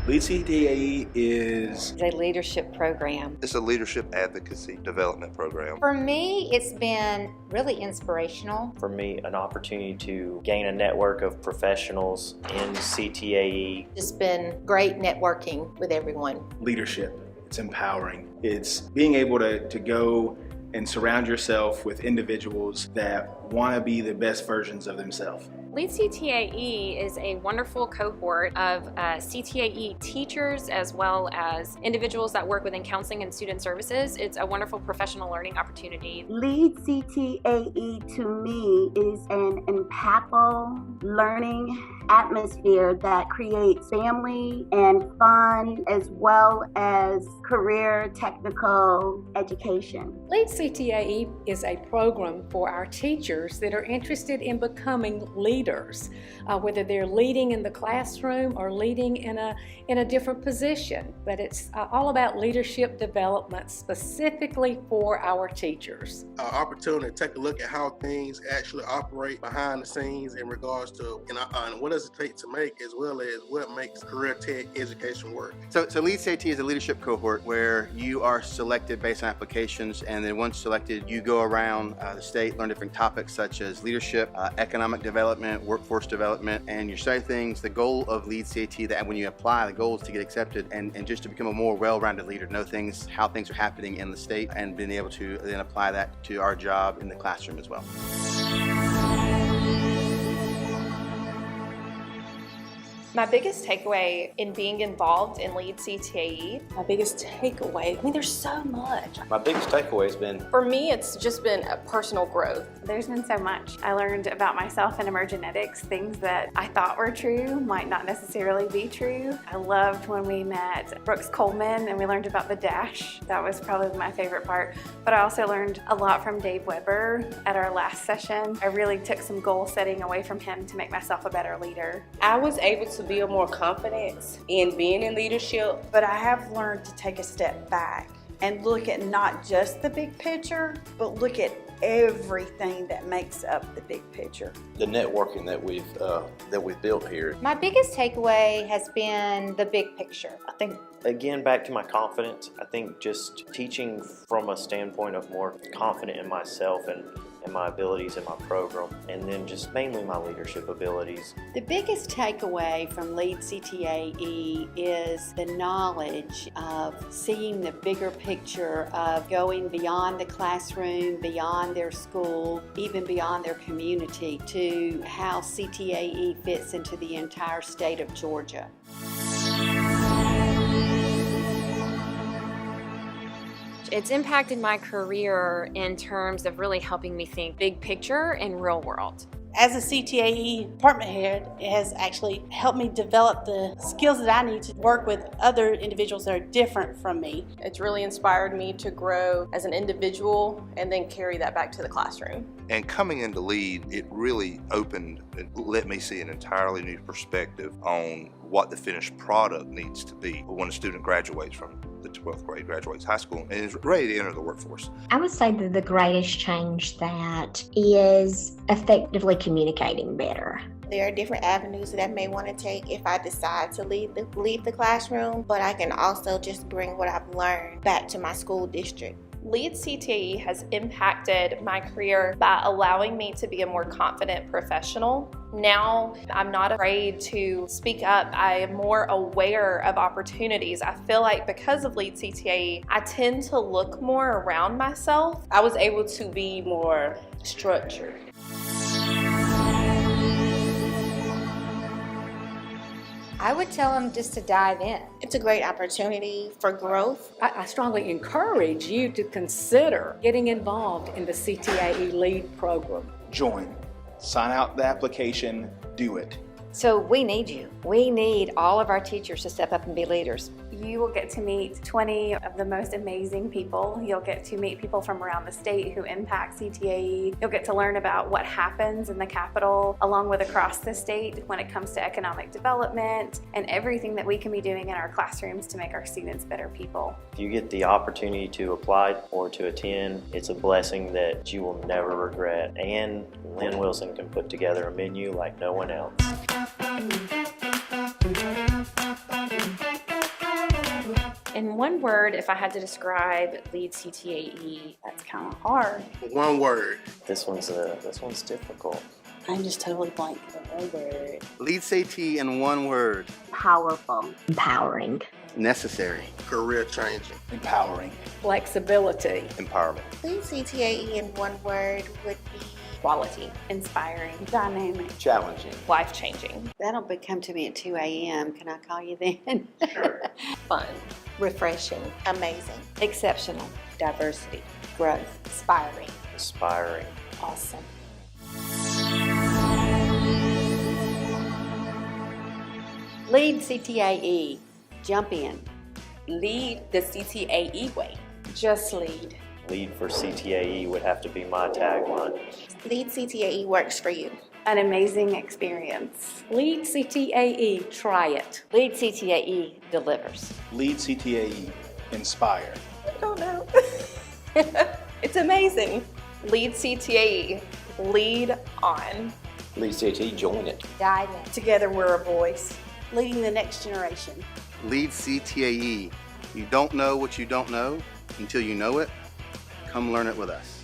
Lead Ctae is It's a leadership program. It's a leadership advocacy development program. For me, it's been really inspirational. For me, an opportunity to gain a network of professionals in Ctae. It's been great networking with everyone. leadership. It's empowering. It's being able to go and surround yourself with individuals that want to be the best versions of themselves. Lead Ctae is a wonderful cohort of Ctae teachers as well as individuals that work within counseling and student services. It's a wonderful professional learning opportunity. Lead Ctae to me is an impactful learning atmosphere that creates family and fun as well as career technical education. Lead Ctae is a program for our teachers that are interested in becoming leaders, whether they're leading in the classroom or leading in a different position. But it's all about leadership development specifically for our teachers. An opportunity to take a look at how things actually operate behind the scenes in regards to what does it take to make, as well as what makes career tech education work. So Lead Ctae is a leadership cohort where you are selected based on applications, and then once selected, you go around the state, learn different topics such as leadership, economic development, workforce development, and you study things. The goal of Lead Ctae, that when you apply, the goal is to get accepted and just to become a more well-rounded leader, know things, how things are happening in the state, and being able to then apply that to our job in the classroom as well. My biggest takeaway in being involved in Lead Ctae. My biggest takeaway, there's so much. My biggest takeaway has been, For me, it's just been a personal growth. There's been so much. I learned about myself and emergenetics, things that I thought were true might not necessarily be true. I loved when we met Brooks Coleman and we learned about the dash. That was probably my favorite part. But I also learned a lot from Dave Weber at our last session. I really took some goal setting away from him to make myself a better leader. I was able to build more confidence in being in leadership, but I have learned to take a step back and look at not just the big picture, but look at everything that makes up the big picture. the networking that we've built here. My biggest takeaway has been the big picture. I think, again, back to my confidence, I think just teaching from a standpoint of more confident in myself and my abilities in my program, and then just mainly my leadership abilities. The biggest takeaway from Lead Ctae is the knowledge of seeing the bigger picture of going beyond the classroom, beyond their school, even beyond their community, to how Ctae fits into the entire state of Georgia. It's impacted my career in terms of really helping me think big picture and real world. As a Ctae department head, it has actually helped me develop the skills that I need to work with other individuals that are different from me. It's really inspired me to grow as an individual and then carry that back to the classroom. And coming into Lead, it really opened and let me see an entirely new perspective on what the finished product needs to be when a student graduates from the 12th grade, graduates high school, and is ready to enter the workforce. I would say that the greatest change that is effectively communicating better. There are different avenues that I may want to take if I decide to leave the classroom, but I can also just bring what I've learned back to my school district. Lead Ctae has impacted my career by allowing me to be a more confident professional. Now I'm not afraid to speak up. I am more aware of opportunities. I feel like because of Lead Ctae, I tend to look more around myself. I was able to be more structured. I would tell them just to dive in. It's a great opportunity for growth. I strongly encourage you to consider getting involved in the Ctae LEAD program. Join, sign out the application, do it. So we need you. We need all of our teachers to step up and be leaders. You will get to meet 20 of the most amazing people. You'll get to meet people from around the state who impact Ctae. You'll get to learn about what happens in the Capitol along with across the state when it comes to economic development and everything that we can be doing in our classrooms to make our students better people. If you get the opportunity to apply or to attend, it's a blessing that you will never regret. And Lynn Wilson can put together a menu like no one else. In one word, if I had to describe Lead CTAE, That's kind of hard. One word. This one's difficult. I'm just totally blank. One word. Lead Ctae in one word. Powerful. Empowering. Necessary. Career changing. Empowering. Flexibility. Empowerment. Lead Ctae in one word would be quality, inspiring, Dynamic. Challenging. life-changing, That'll come to me at 2 a.m. Can I call you then? fun, refreshing, amazing, exceptional, Diversity. Growth. inspiring. Inspiring. Awesome. Lead CTAE. Jump in. lead the CTAE way. Just lead. Lead for CTAE would have to be my tagline. Lead CTAE works for you. An amazing experience. Lead CTAE, try it. Lead CTAE delivers. Lead CTAE. Inspire. I don't know. It's amazing. Lead CTAE, lead on. Lead CTAE, join it. Dive in. Together we're a voice. Leading the next generation. Lead Ctae. You don't know what you don't know until you know it. Come learn it with us.